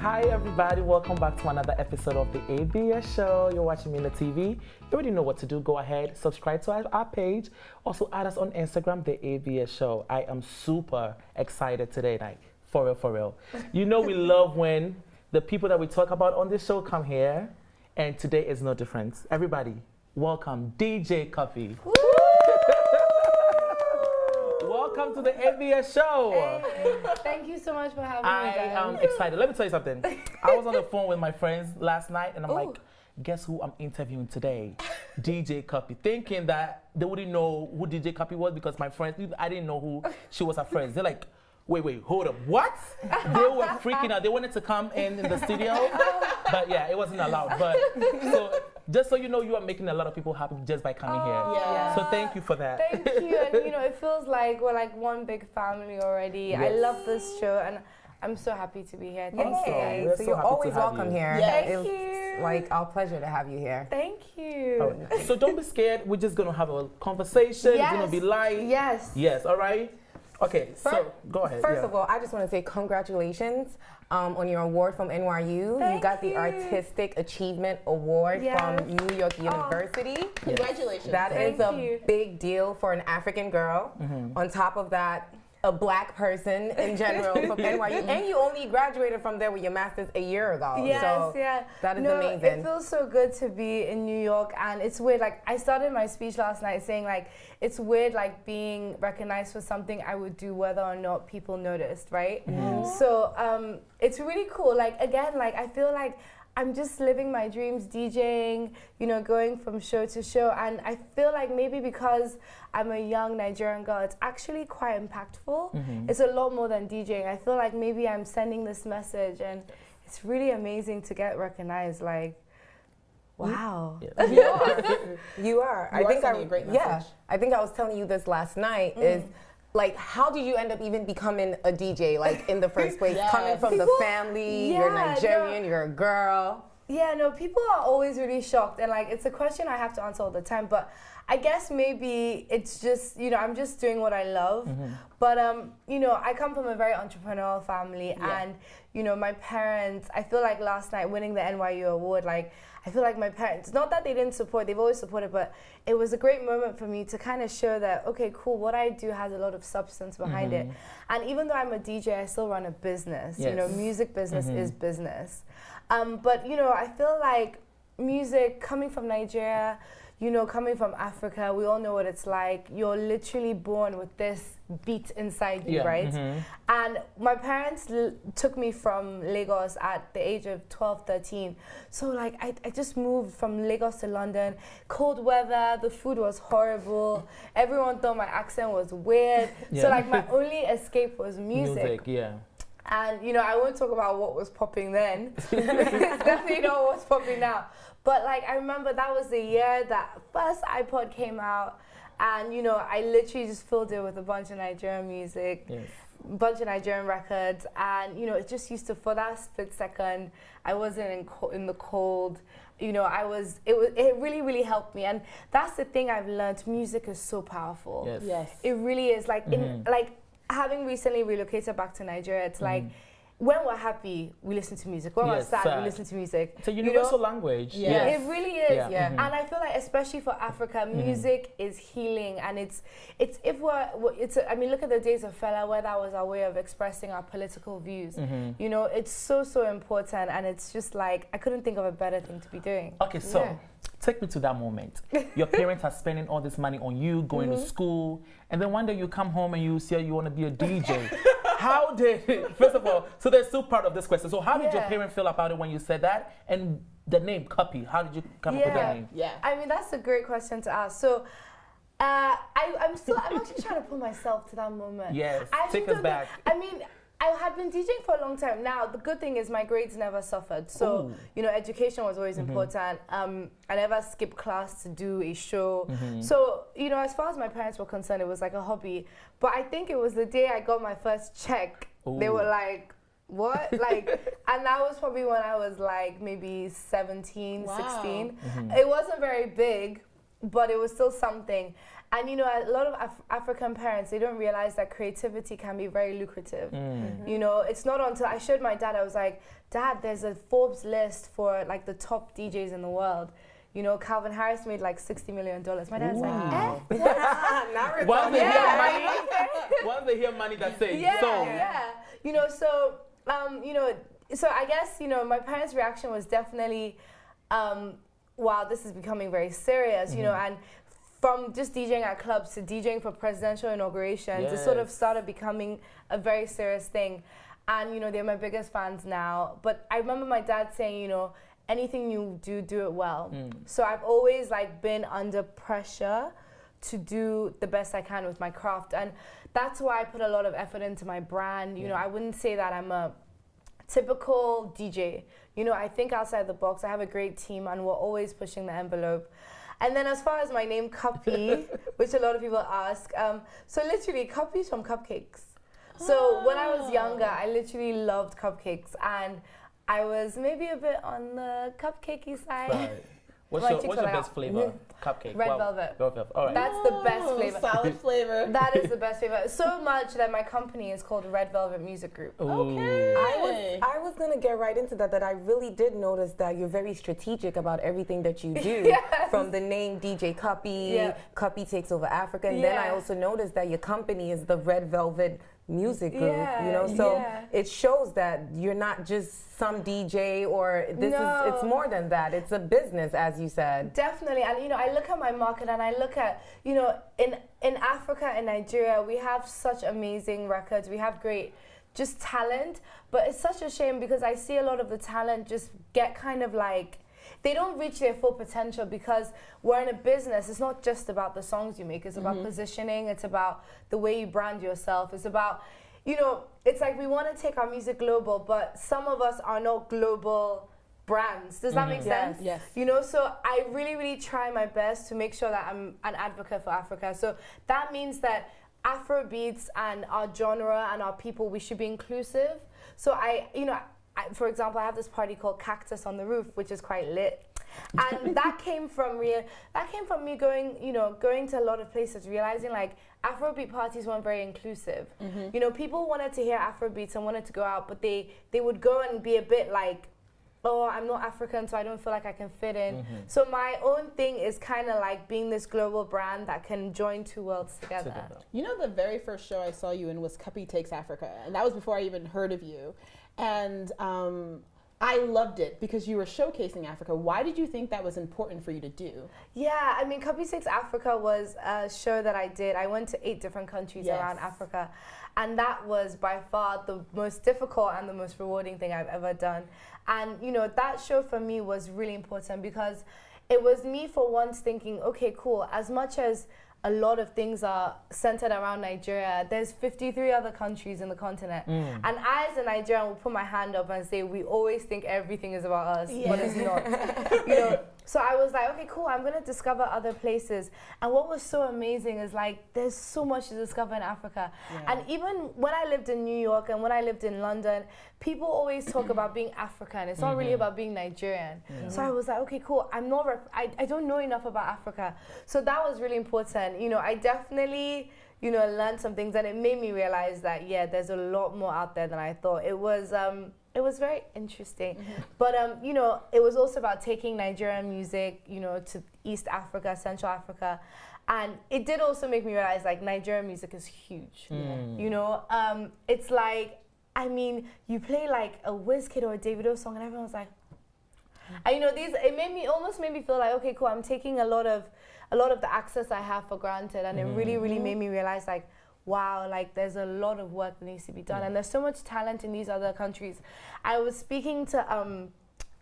Hi everybody, welcome back to another episode of the ABS show. You're watching me on the TV. You already know what to do. Go ahead, subscribe to our page. Also add us on Instagram, the ABS show. I am super excited today, like for real. You know we love when the people that we talk about on this show come here, and today is no different. Everybody, welcome DJ Cuppy. Welcome to the ABS show. Hey, thank you so much for having me. I am excited. Let me tell you something. I was on the phone with my friends last night, and I'm like, guess who I'm interviewing today? DJ Cuppy. Thinking that they wouldn't know who DJ Cuppy was because my friends, I didn't know who she was. Her friends. They're like, wait, hold up, what? They were freaking out. They wanted to come in the studio, but yeah, it wasn't allowed. But so just so you know, you are making a lot of people happy just by coming here. Yeah. So thank you for that. Thank you, and it feels like we're like one big family already. Yes. I love this show, and I'm so happy to be here. Thank you. We're So so you're happy always to have welcome you. here. Thank It's you. like our pleasure to have you here. Thank you. All right. So don't be scared. We're just gonna have a conversation. It's gonna be live. Yes. Yes. All right. Okay. So go ahead. First of all, I just want to say congratulations on your award from NYU. Thank you got the you. Artistic Achievement Award Yes. from New York University. Congratulations. That is Thank a you. big deal for an African girl. On top of that, a black person in general from NYU. And you only graduated from there with your master's a year ago. Yes, so yeah. that is No, amazing. It feels so good to be in New York, and it's weird. Like, I started my speech last night saying, like, it's weird, like, being recognized for something I would do whether or not people noticed, right? So it's really cool. Like, again, like, I feel like I'm just living my dreams, DJing, going from show to show. And I feel like maybe because I'm a young Nigerian girl, it's actually quite impactful. It's a lot more than DJing. I feel like maybe I'm sending this message, and it's really amazing to get recognized. Like, wow. You are. You are sending a great message. I think I was telling you this last night is like, how did you end up even becoming a DJ, like, in the first place? Yes. Coming from the family, you're Yeah, Nigerian, you're a girl. Yeah, no, people are always really shocked, and like, it's a question I have to answer all the time, but I guess maybe it's just, I'm just doing what I love. But, I come from a very entrepreneurial family, and, my parents, I feel like last night winning the NYU award, like, I feel like my parents, not that they didn't support, they've always supported, but it was a great moment for me to kind of show that, okay, cool, what I do has a lot of substance behind it. And even though I'm a DJ, I still run a business. Yes. Music business is business. But, I feel like music coming from Nigeria, coming from Africa, we all know what it's like. You're literally born with this beat inside you, right? And my parents took me from Lagos at the age of 12, 13. So, like, I just moved from Lagos to London. Cold weather, the food was horrible. Everyone thought my accent was weird. So, like, my only escape was music. Yeah. And, I won't talk about what was popping then. It's definitely not what's popping now. But, like, I remember that was the year that first iPod came out. And, I literally just filled it with a bunch of Nigerian music, a bunch of Nigerian records. And, it just used to, for that split second, I wasn't in the cold. It really, really helped me. And that's the thing I've learned. Music is so powerful. Yes. It really is. Like, having recently relocated back to Nigeria, it's like, when we're happy, we listen to music. When we're sad, we listen to music. It's a universal language. Yes. It really is. Yeah. And I feel like, especially for Africa, music is healing. And I mean, look at the days of Fela, where that was our way of expressing our political views. It's so, so important. And it's just like, I couldn't think of a better thing to be doing. Okay, so take me to that moment. Your parents are spending all this money on you, going to school, and then one day you come home and you say you want to be a DJ. How did, first of all, so they're still part of this question. So how did your parents feel about it when you said that? And the name Cuppy, how did you come up with that name? Yeah. I mean, that's a great question to ask. So, I'm actually trying to put myself to that moment. Yes, I actually take us don't back. think- I mean, I had been DJing for a long time. Now, the good thing is my grades never suffered. So, education was always important. I never skipped class to do a show. So, as far as my parents were concerned, it was like a hobby. But I think it was the day I got my first check. They were like, what? And that was probably when I was like maybe 17, 16. It wasn't very big, but it was still something. And, you know, a lot of African parents, they don't realize that creativity can be very lucrative. You know, it's not until I showed my dad, I was like, Dad, there's a Forbes list for like the top DJs in the world. You know, Calvin Harris made like $60 million. My dad's like, eh? Once they hear money, that's it. Yeah. You know, so, you know, so I guess, you know, my parents' reaction was definitely, wow, this is becoming very serious, you know, and from just DJing at clubs to DJing for presidential inaugurations, it sort of started becoming a very serious thing. And, you know, they're my biggest fans now. But I remember my dad saying, you know, anything you do, do it well. So I've always like been under pressure to do the best I can with my craft. And that's why I put a lot of effort into my brand. You know, I wouldn't say that I'm a typical DJ. You know, I think outside the box. I have a great team and we're always pushing the envelope. And then as far as my name, Cuppy, which a lot of people ask, so literally Cuppy's from cupcakes. So when I was younger, I literally loved cupcakes and I was maybe a bit on the cupcakey side. Right. What's your best flavor? Cupcake. Red velvet. All right. That's the best flavor. Solid flavor. That is the best flavor. So much that my company is called Red Velvet Music Group. Okay. I was gonna get right into that. That I really did notice that you're very strategic about everything that you do. From the name DJ Cuppy, Cuppy Takes Over Africa, and then I also noticed that your company is the Red Velvet Music Group. You know, so it shows that you're not just some DJ or it's more than that. It's a business, as you said. Definitely, and you know, I look at my market and I look at, you know, in Africa and Nigeria, we have such amazing records. We have great just talent, but it's such a shame because I see a lot of the talent just get kind of like, they don't reach their full potential because we're in a business. It's not just about the songs you make. It's about positioning. It's about the way you brand yourself. It's about, you know, it's like we want to take our music global, but some of us are not global brands. Does that make sense? Yes. You know, so I really, really try my best to make sure that I'm an advocate for Africa. So that means that Afrobeats and our genre and our people, we should be inclusive. So for example, I have this party called Cactus on the Roof, which is quite lit. And that came from me going to a lot of places, realizing like Afrobeat parties weren't very inclusive. You know, people wanted to hear Afrobeats and wanted to go out, but they would go and be a bit like, oh, I'm not African, so I don't feel like I can fit in. So my own thing is kind of like being this global brand that can join two worlds together. You know, the very first show I saw you in was Cuppy Takes Africa, and that was before I even heard of you. And I loved it because you were showcasing Africa. Why did you think that was important for you to do? Yeah, I mean, Cuppy Takes Africa was a show that I did. I went to 8 different countries around Africa. And that was by far the most difficult and the most rewarding thing I've ever done. And, you know, that show for me was really important because it was me for once thinking, okay, cool, as much as a lot of things are centered around Nigeria, there's 53 other countries in the continent. And I, as a Nigerian, will put my hand up and say, we always think everything is about us, but it's not. You know, so I was like, okay, cool, I'm going to discover other places. And what was so amazing is like, there's so much to discover in Africa. And even when I lived in New York and when I lived in London, people always talk about being African. It's not really about being Nigerian. So I was like, okay, cool, I don't know enough about Africa. So that was really important. You know, I definitely, you know, learned some things and it made me realize that, there's a lot more out there than I thought. It was very interesting. But, you know, it was also about taking Nigerian music, you know, to East Africa, Central Africa. And it did also make me realize, like, Nigerian music is huge. You know, it's like, I mean, you play, like, a Wizkid or a Davido song and everyone's like, and, you know, it almost made me feel like, okay, cool, I'm taking a lot of the access I have for granted. And it really, really made me realize, like, wow, like there's a lot of work that needs to be done, and there's so much talent in these other countries. I was speaking to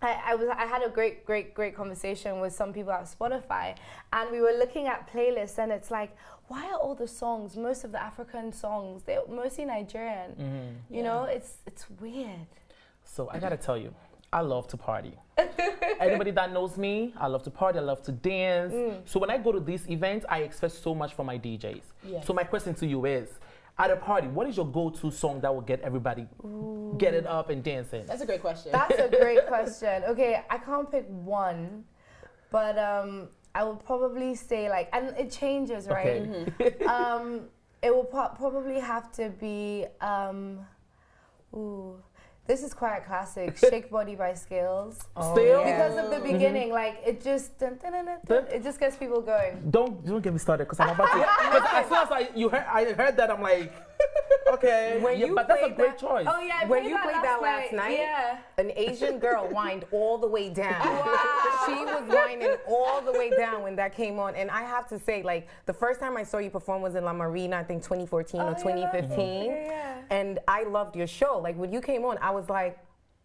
I had a great conversation with some people at Spotify, and we were looking at playlists, and it's like, why are all the songs, most of the African songs, they're mostly Nigerian? You know, it's weird. So I gotta tell you, I love to party. Anybody that knows me, I love to party, I love to dance. So when I go to these events, I expect so much from my DJs. So my question to you is, at a party, what is your go-to song that will get everybody get it up and dancing? That's a great question. That's a great question. Okay, I can't pick one, but I would probably say like, and it changes, right? Okay. It will probably have to be, this is quite a classic, Shake Body by Scales. Still? Because of the beginning, like it just, it just gets people going. Don't get me started because I'm about to. Because as soon as I heard that, I'm like, okay, but that's a great choice. Oh yeah, when you played that last night, yeah. an Asian girl whined all the way down. Wow. She was whining all the way down when that came on. And I have to say, like, the first time I saw you perform was in La Marina, I think 2014 or 2015. Yeah. And I loved your show. Like, when you came on, I was like,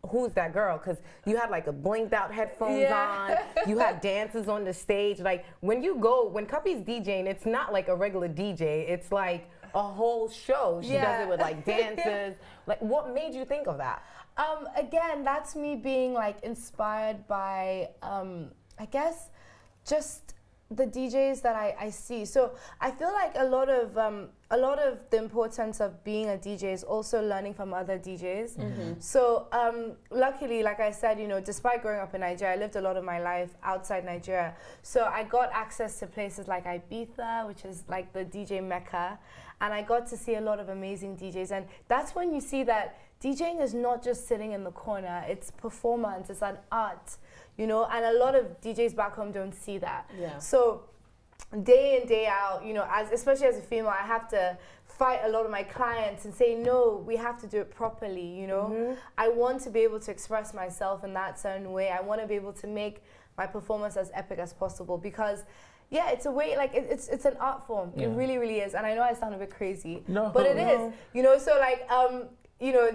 who's that girl? Because you had like a blinked out headphones on. You had dancers on the stage. Like, when Cuppy's DJing, it's not like a regular DJ. It's like a whole show. She does it with like dancers. Like, what made you think of that? Again, that's me being like inspired by, I guess, just the DJs that I see. So I feel like a lot of the importance of being a DJ is also learning from other DJs. So luckily, like I said, despite growing up in Nigeria, I lived a lot of my life outside Nigeria. So I got access to places like Ibiza, which is like the DJ Mecca, and I got to see a lot of amazing DJs. And that's when you see that DJing is not just sitting in the corner, it's performance, it's an art. And a lot of DJs back home don't see that. Yeah. So day in, day out, especially as a female, I have to fight a lot of my clients and say, no, we have to do it properly, I want to be able to express myself in that certain way. I want to be able to make my performance as epic as possible because, yeah, it's a way, like, it's an art form. Yeah. It really, really is. And I know I sound a bit crazy, but it is. So like,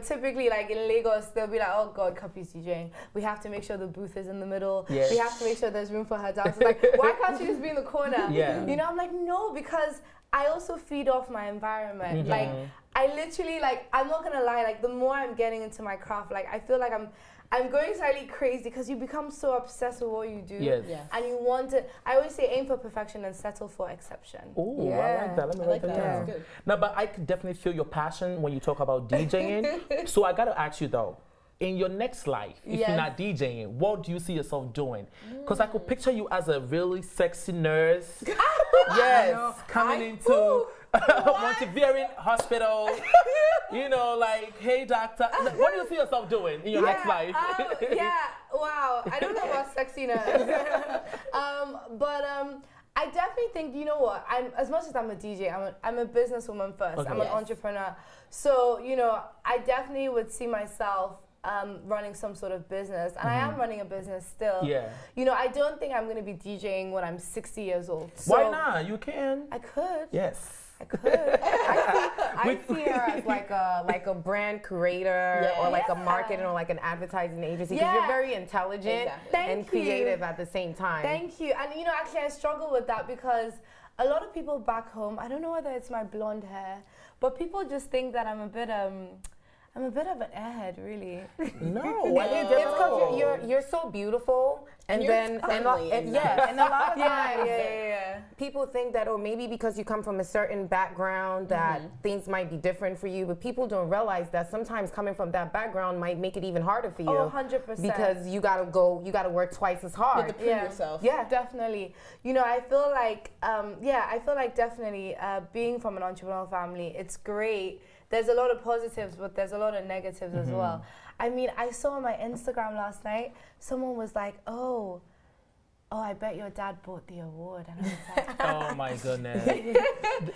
typically like in Lagos, they'll be like, oh God, Cuppy's DJing. We have to make sure the booth is in the middle. Yes. We have to make sure there's room for her dancers. Like, why can't she just be in the corner? Yeah. I'm like, no, because I also feed off my environment. Like, I literally, like, I'm not gonna lie, like, the more I'm getting into my craft, like, I feel like I'm going slightly crazy because you become so obsessed with what you do. Yes. And you want to, I always say aim for perfection and settle for exception. Oh, yeah. I like that. Let me write that down. Good. No, but I could definitely feel your passion when you talk about DJing. So I got to ask you though, in your next life, if you're not DJing, what do you see yourself doing? Because I could picture you as a really sexy nurse. Yes, coming into Montevideo Hospital. Like, hey doctor, what do you see yourself doing in your next life? Wow. I don't know about sexiness. I definitely think, as much as I'm a DJ, I'm a businesswoman first. Okay. I'm an entrepreneur. So, I definitely would see myself running some sort of business. And I am running a business still. Yeah. I don't think I'm going to be DJing when I'm 60 years old. So why not? You can. I could. Yes. I could. I see her as like a brand creator or like a marketing or like an advertising agency because you're very intelligent and creative at the same time. Thank you. And actually I struggle with that because a lot of people back home, I don't know whether it's my blonde hair, but people just think that I'm a bit of an airhead, really. No, it's because you're so beautiful, and then a lot of times people think that, maybe because you come from a certain background that things might be different for you, but people don't realize that sometimes coming from that background might make it even harder for you. Oh, 100%. Because you gotta work twice as hard. You have to prove yourself. Yeah, definitely. I feel like definitely being from an entrepreneurial family, it's great. There's a lot of positives, but there's a lot of negatives as well. I mean, I saw on my Instagram last night, someone was like, oh, I bet your dad bought the award. And I was like, oh my goodness.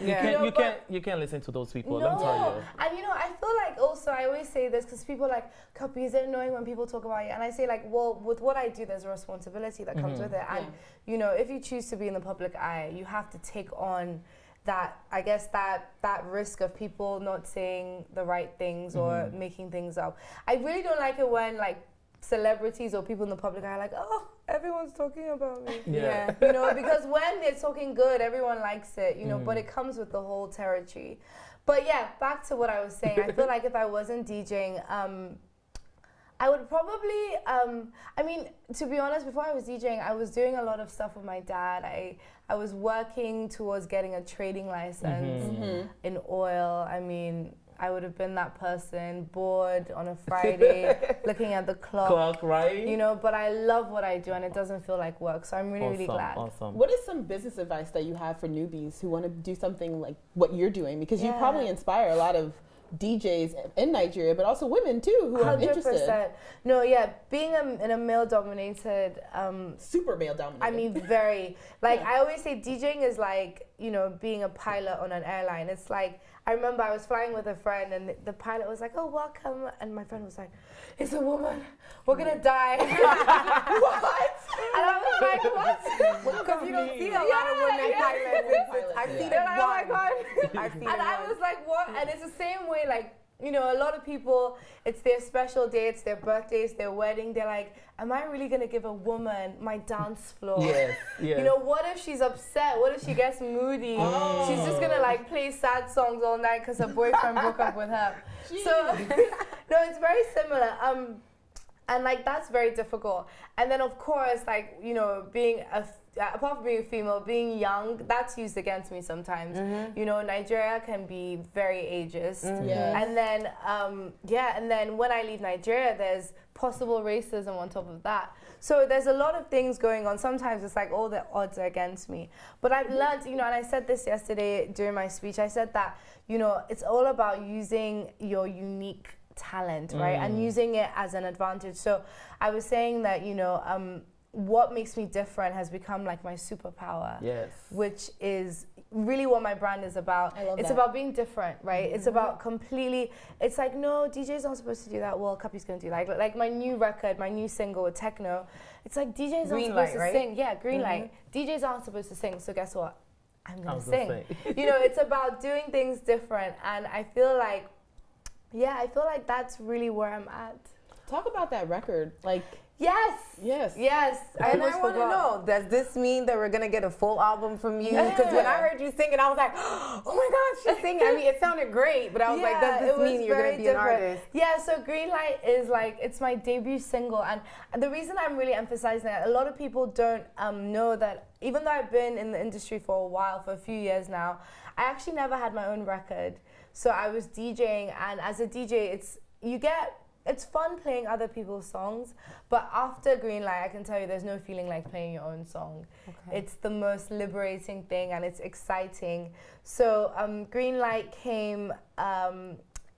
You can't listen to those people, let me tell you. And I feel like also, I always say this because people are like, Cuppy, is it annoying when people talk about you? And I say like, well, with what I do, there's a responsibility that comes with it. And, if you choose to be in the public eye, you have to take on that, I guess, that risk of people not saying the right things or making things up. I really don't like it when like celebrities or people in the public are like, oh, everyone's talking about me. Yeah. Because when they're talking good, everyone likes it, but it comes with the whole territory. But yeah, back to what I was saying. I feel like if I wasn't DJing, I would probably, to be honest, before I was DJing, I was doing a lot of stuff with my dad. I was working towards getting a trading license in oil. I would have been that person bored on a Friday, looking at the clock, right? You know, but I love what I do and it doesn't feel like work. So I'm really, really glad. Awesome. What is some business advice that you have for newbies who want to do something like what you're doing? Because you probably inspire a lot of DJs in Nigeria, but also women too who are interested. No, yeah, being in a male-dominated, super male-dominated. I mean, very like I always say, DJing is like, you know, being a pilot on an airline. It's like, I remember I was flying with a friend, and the pilot was like, "Oh, welcome," and my friend was like, "It's a woman. We're gonna die." What? And I was like, "What?" Because you don't see a lot of women pilots. I've seen it Oh my God. I've seen it. And I was like, "What?" And it's the same way, like, you know, a lot of people, it's their special day, it's their birthday, it's their wedding. They're like, am I really going to give a woman my dance floor? Yes. You know, what if she's upset? What if she gets moody? She's just going to like play sad songs all night because her boyfriend broke up with her. So, no, it's very similar. And like, that's very difficult. And then of course, like, you know, apart from being a female, being young, that's used against me sometimes. You know, Nigeria can be very ageist. And then, and then when I leave Nigeria, there's possible racism on top of that. So there's a lot of things going on. Sometimes it's like all the odds are against me. But I've learned, you know, and I said this yesterday during my speech, I said that, you know, it's all about using your unique talent, right? And using it as an advantage. So I was saying that, you know, what makes me different has become like my superpower. Yes. Which is really what my brand is about. It's about being different, right? It's about completely, it's like, no, DJ's not supposed to do that. Well, Cuppy's gonna do like my new record, my new single with techno. It's like DJ's not supposed to sing. Yeah, green light. DJs aren't supposed to sing, so guess what? I'm gonna sing. You know, it's about doing things different, and I feel like that's really where I'm at. Talk about that record, like. Yes. I want to know, does this mean that we're going to get a full album from you? Because when I heard you singing, I was like, oh my God, she's singing. I mean, it sounded great, but I was like, does this mean you're going to be an artist? Yeah, so Greenlight is like, it's my debut single. And the reason I'm really emphasizing that, a lot of people don't know that even though I've been in the industry for a while, for a few years now, I actually never had my own record. So I was DJing, and as a DJ, it's fun playing other people's songs, but after Greenlight, I can tell you there's no feeling like playing your own song. It's the most liberating thing, and it's exciting. So Greenlight came,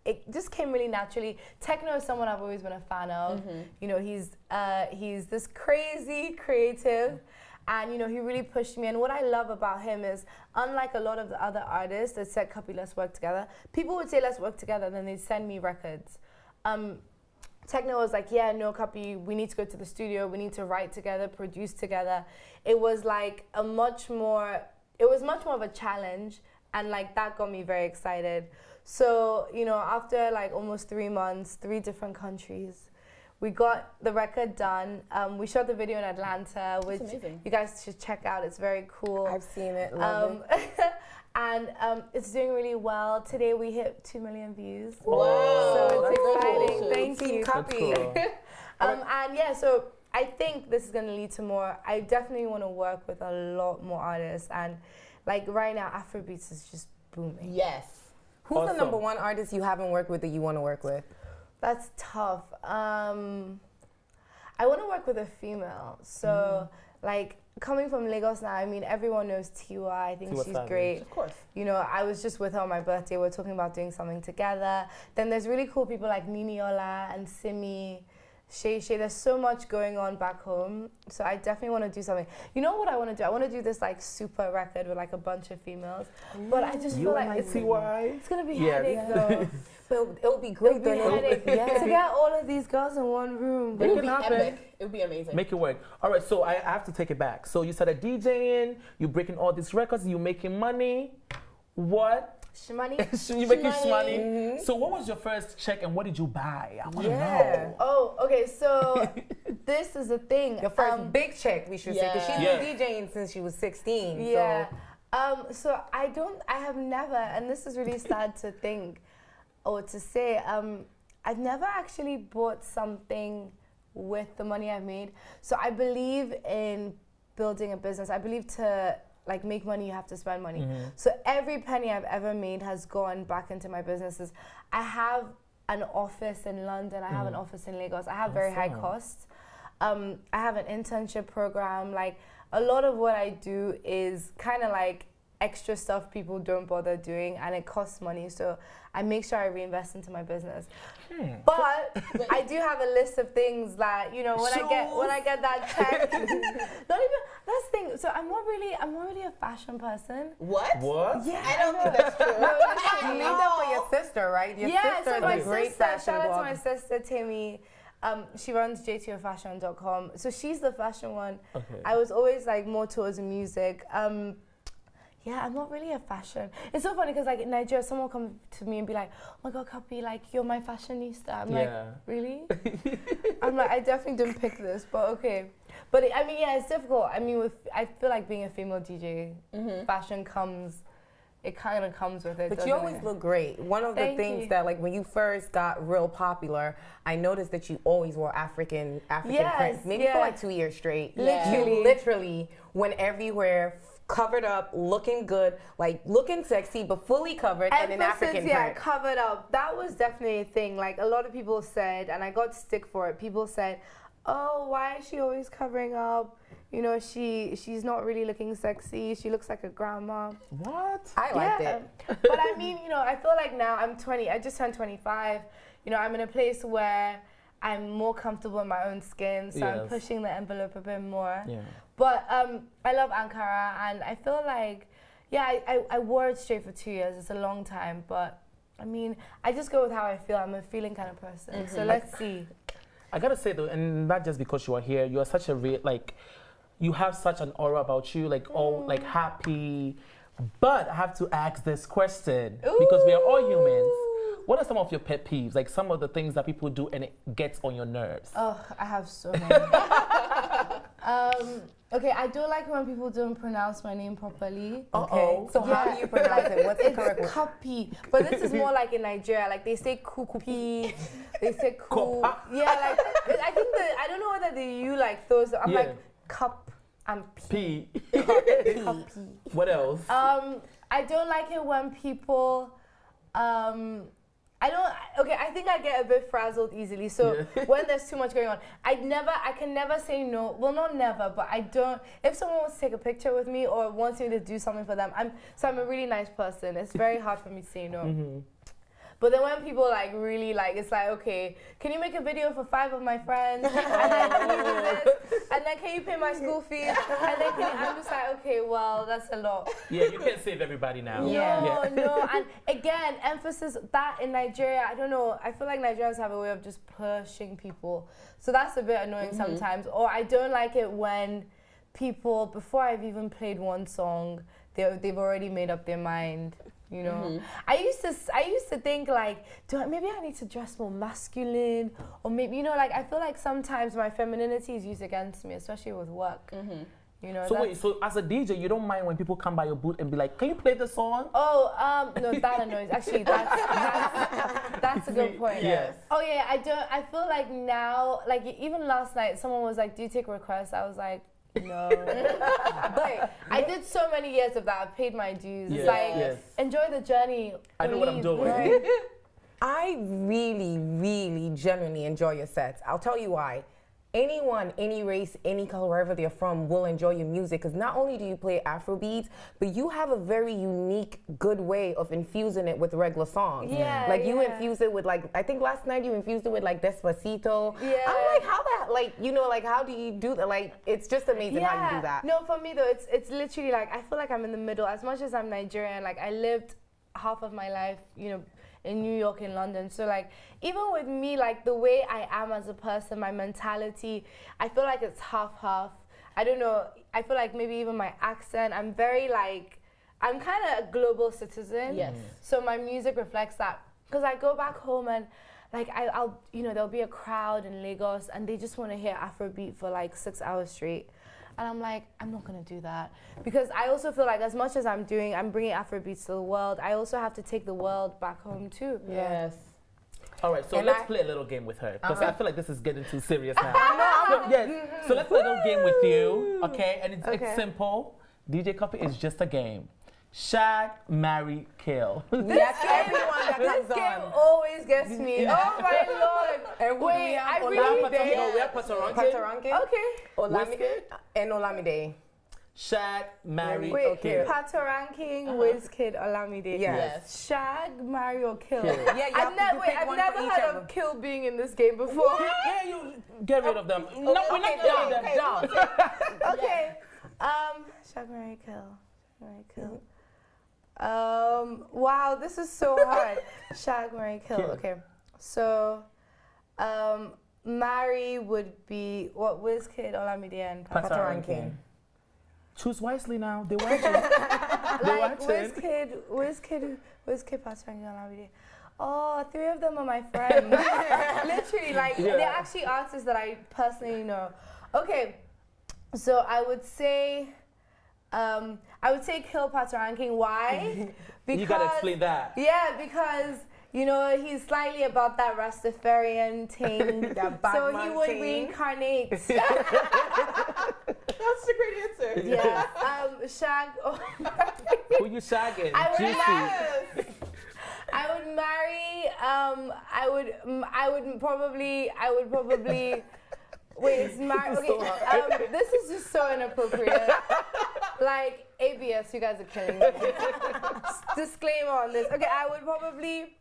it just came really naturally. Techno is someone I've always been a fan of. You know, he's this crazy creative, and you know, he really pushed me. And what I love about him is, unlike a lot of the other artists that said, Cuppy, let's work together, people would say, let's work together, and then they'd send me records. Techno was like, yeah, no, Cuppy, we need to go to the studio, we need to write together, produce together. It was like much more of a challenge, and like that got me very excited. So, you know, after like almost 3 months, 3 different countries, we got the record done. We shot the video in Atlanta, which you guys should check out. It's very cool. I've seen it, love it. And it's doing really well. Today we hit 2 million views. Wow, so it's exciting. Cool. Thank you, Cuppy. Cool. And yeah, so I think this is going to lead to more. I definitely want to work with a lot more artists. And like right now, Afrobeats is just booming. Yes. Who's the number one artist you haven't worked with that you want to work with? That's tough. I want to work with a female. So like, coming from Lagos now, I mean, everyone knows Tiwa. I think she's great. Of course. You know, I was just with her on my birthday. We're talking about doing something together. Then there's really cool people like Niniola and Simi, Shay. There's so much going on back home. So I definitely want to do something. You know what I want to do? I want to do this like super record with like a bunch of females. But I just feel like it's going to be headache though. But it'll be great. To get all of these girls in one room. It would be epic. It would be amazing. Make it work. All right, so I have to take it back. So you started DJing, you're breaking all these records, you're making money. What? Shmoney. You're making shmoney. So what was your first check and what did you buy? I want to know. Oh, okay, so this is the thing. Your first big check, we should say, because she's been DJing since she was 16. Yeah. So I have never, and this is really sad to think, or to say, I've never actually bought something with the money I've made. So I believe in building a business. I believe to like make money, you have to spend money. So every penny I've ever made has gone back into my businesses. I have an office in London. I have an office in Lagos. I have very high costs. I have an internship program. Like a lot of what I do is kind of like extra stuff people don't bother doing, and it costs money. So I make sure I reinvest into my business. But I do have a list of things that, you know, when I get that check, not even that's the thing. So I'm not really a fashion person. What? Yeah, I don't think that's true. You made that for your sister, right? Your sister so is my a great sister, fashion shout out blogger. to my sister Timmy. She runs jtofashion.com. So she's the fashion one. Okay. I was always like more towards music. Yeah, I'm not really a fashion. It's so funny because like in Nigeria, someone will come to me and be like, "Oh my God, Cuppy, like you're my fashionista." I'm like, really? I'm like, I definitely didn't pick this, but okay. But I mean, yeah, it's difficult. I mean, I feel like being a female DJ, fashion comes. It kind of comes with it. But you always look great. One of the things that, like, when you first got real popular, I noticed that you always wore African prints, maybe for like 2 years straight. You literally went everywhere, covered up, looking good, like looking sexy, but fully covered and in African print. Covered up. That was definitely a thing. Like a lot of people said, and I got stick for it. People said, "Oh, why is she always covering up? You know, she's not really looking sexy. She looks like a grandma." What? I liked it. But I mean, you know, I feel like now I'm 20. I just turned 25. You know, I'm in a place where I'm more comfortable in my own skin, so I'm pushing the envelope a bit more. Yeah. But I love Ankara, and I feel like, I wore it straight for 2 years. It's a long time, but I mean, I just go with how I feel. I'm a feeling kind of person. So let's see. I gotta say though, and not just because you are here, you are such a you have such an aura about you, like all like happy. But I have to ask this question because we are all humans. What are some of your pet peeves? Like some of the things that people do and it gets on your nerves? Oh, I have so many. Okay, I don't like when people don't pronounce my name properly. Okay. So how do you pronounce it? What's the correct word? Cuppy. But this is more like in Nigeria. Like they say Cuppy. They say Ku. Yeah, like I think I don't know whether you like those. I'm like cup and P. Cuppy. What else? I don't like it when people I think I get a bit frazzled easily. So when there's too much going on, I can never say no. Well, not never, but I don't. If someone wants to take a picture with me or wants me to do something for them, I'm a really nice person. It's very hard for me to say no. But then when people like really like, it's like, okay, can you make a video for 5 of my friends? And then can you do this? And then can you pay my school fees? And then I'm just like, okay, well, that's a lot. Yeah, you can't save everybody now. No. And again, emphasis that in Nigeria, I don't know, I feel like Nigerians have a way of just pushing people. So that's a bit annoying sometimes. Or I don't like it when people, before I've even played one song, they've already made up their mind. You know, I used to think like, maybe I need to dress more masculine, or maybe, you know, like I feel like sometimes my femininity is used against me, especially with work. You know. So as a DJ, you don't mind when people come by your booth and be like, "Can you play the song?" Oh, no, that annoys. Actually, that's a good point. Yes. Oh yeah, I don't. I feel like now, like even last night, someone was like, "Do you take requests?" I was like, no. But I did so many years of that. I paid my dues. It's like, enjoy the journey. I know what I'm doing. Right? I really, really genuinely enjoy your sets. I'll tell you why. Anyone, any race, any color, wherever they're from, will enjoy your music because not only do you play Afrobeats, but you have a very unique, good way of infusing it with regular songs. Yeah, like you infuse it with like, I think last night you infused it with like Despacito. Yeah. I'm like, how that, like, you know, like how do you do that? Like, it's just amazing how you do that. No, for me though, it's literally like, I feel like I'm in the middle. As much as I'm Nigerian, like I lived half of my life, you know, in New York, in London. So like, even with me, like the way I am as a person, my mentality, I feel like it's half-half. I don't know, I feel like maybe even my accent, I'm very like, I'm kind of a global citizen. Yes. So my music reflects that. Because I go back home and like I'll, you know, there'll be a crowd in Lagos and they just want to hear Afrobeat for like 6 hours straight. And I'm like, I'm not going to do that. Because I also feel like as much as I'm bringing Afrobeats to the world, I also have to take the world back home too. Yes. All right, so let's play a little game with her. Because I feel like this is getting too serious now. So let's play a little game with you, okay? And it's simple. DJ Cuppy is just a game. Shag, marry, kill. Yes, everyone that This comes game on. always gets me. Oh my lord! And who do we have? No, we have Patoranking. Okay. And Olamide. Shag, marry, Wait, kill. Patoranking, Wizkid, Olamide. Yes. Shag, marry, or kill. Yeah, you have to pick I've one never for each heard of of them. kill being in this game before. Yeah, you get rid of them. No, we're not getting them. Okay. Shag, marry, kill. Marry, kill. Wow, this is so hard. Shag, marry, kill. Okay. So, marry would be what? Wizkid, Olamide, and Patoranking. Choose wisely now. They watching. Like Wizkid, Patoranking, Olamide. Oh, 3 of them are my friends. Literally, like they're actually artists that I personally know. Okay, so I would say kill Patoranking. Why? Because You gotta explain that. Yeah, because he's slightly about that Rastafarian thing, so he would reincarnate. That's a great answer. Yeah, shag. Who you shagging? I would probably. Wait, it's marry. Okay, this is just so inappropriate. Like ABS, you guys are killing me. Disclaimer on this. Okay, I would probably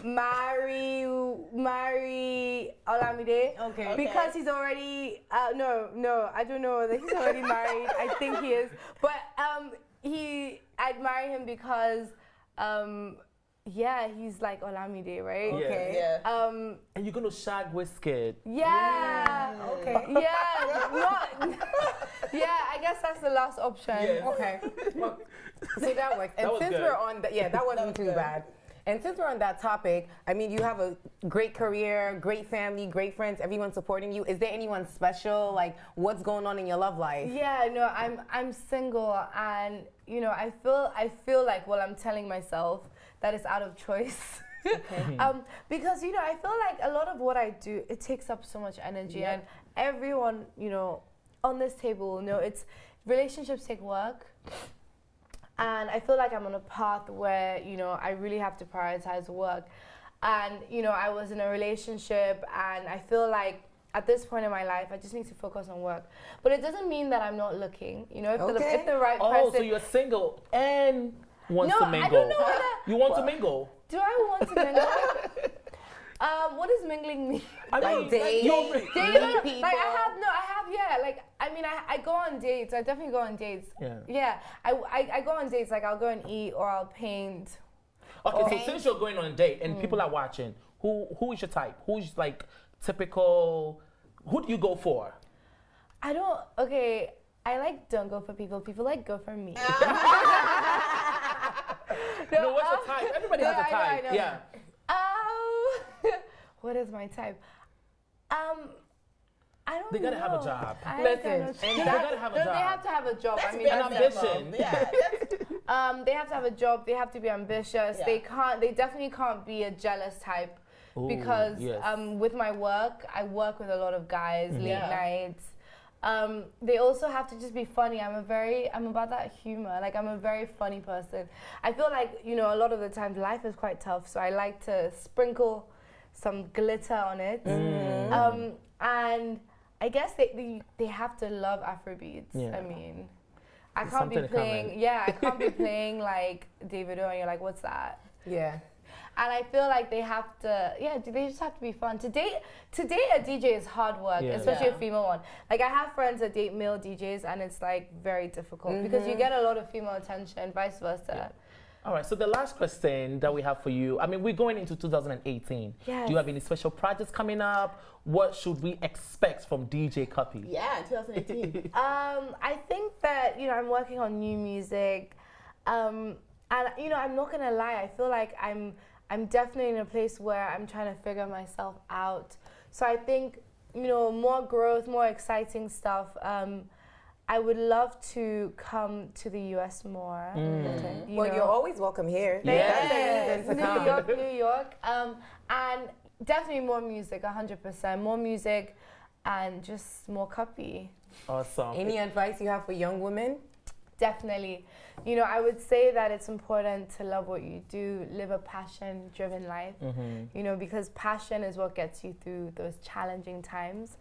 marry Olamide. Okay. Because he's already no, I don't know whether he's already married. I think he is. But I'd marry him because he's like Olamide, right? Okay. Yeah. And you're gonna shag Wizkid. Yeah. Okay. I guess that's the last option. Yes. Okay. Well, see, that works. And That was since good. we're on that, that wasn't too bad. And since we're on that topic, I mean, you have a great career, great family, great friends, everyone supporting you. Is there anyone special? Like, what's going on in your love life? Yeah, no, I'm single, and I feel like I'm telling myself that it's out of choice. Okay. Because I feel like a lot of what I do, it takes up so much energy, and everyone on this table will know it's relationships take work. And I feel like I'm on a path where, I really have to prioritize work. And, I was in a relationship, and I feel like at this point in my life, I just need to focus on work. But it doesn't mean that I'm not looking. If the right person... Oh, so you're single and wants to mingle. I don't know whether... You want to mingle? Do I want to mingle? What does mingling mean? I mean, Like dating, you're- meet people. I go on dates. I definitely go on dates. Yeah. Yeah. I go on dates. Like, I'll go and eat, or I'll paint. Okay, so since you're going on a date and people are watching, who is your type? Who's like typical? Who do you go for? I don't go for people. People go for me. No, what's your type? Everybody has a type. I know. Yeah. What is my type? I don't know. They gotta have a job. Listen, They gotta have a job. They have to have a job. That's An ambition. Yeah. They have to have a job. They have to be ambitious. Yeah. They definitely can't be a jealous type. Ooh, Because yes. with my work, I work with a lot of guys, late Yeah. nights. They also have to just be funny. I'm about that humor. Like, I'm a very funny person. I feel like, a lot of the times life is quite tough, so I like to sprinkle some glitter on it. And I guess they have to love Afrobeats. Yeah. I mean, I There's can't be something in playing. common. Yeah, I can't be playing like Davido, and you're like, what's that? Yeah. And I feel like they have to, they just have to be fun. To date a DJ is hard work, Yeah. especially Yeah. a female one. Like, I have friends that date male DJs, and it's like very difficult because you get a lot of female attention, vice versa. All right, so the last question that we have for you, I mean, we're going into 2018. Yes. Do you have any special projects coming up? What should we expect from DJ Cuppy? Yeah, 2018. I think that, I'm working on new music. And, I'm not going to lie, I feel like I'm definitely in a place where I'm trying to figure myself out. So I think, more growth, more exciting stuff. I would love to come to the US more. Okay. You Well, know. you're always welcome here. Yeah. That's the reason to come. New York. And definitely more music, 100%. More music and just more Cuppy. Awesome. Any advice you have for young women? Definitely. You know, I would say that it's important to love what you do, live a passion-driven life, you know, because passion is what gets you through those challenging times.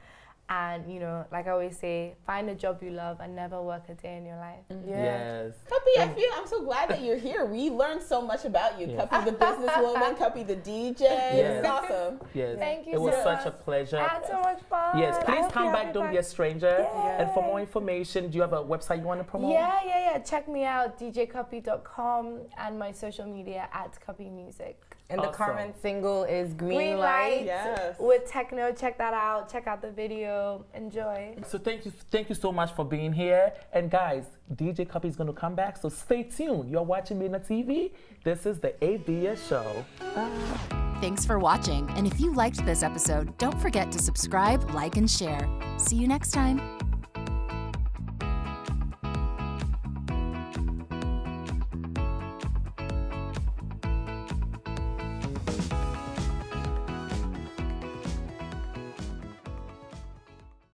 And, you know, like I always say, find a job you love and never work a day in your life. Yes. Cuppy, I'm so glad that you're here. We learned so much about you. Yeah. Cuppy the businesswoman, Cuppy the DJ. Yes. It's awesome. Yes. Thank you It was so such much. a pleasure. I had so much fun. Yes, please come back. Don't be a stranger. Yay. And for more information, do you have a website you want to promote? Yeah. Check me out, djcuppy.com, and my social media at Cuppy Music. And the current single is Green Light. Yes. With techno. Check that out. Check out the video. Enjoy. So thank you so much for being here. And guys, DJ Cuppy is going to come back, so stay tuned. You're watching Midnight TV. This is the ABS show. Thanks for watching. And if you liked this episode, don't forget to subscribe, like, and share. See you next time.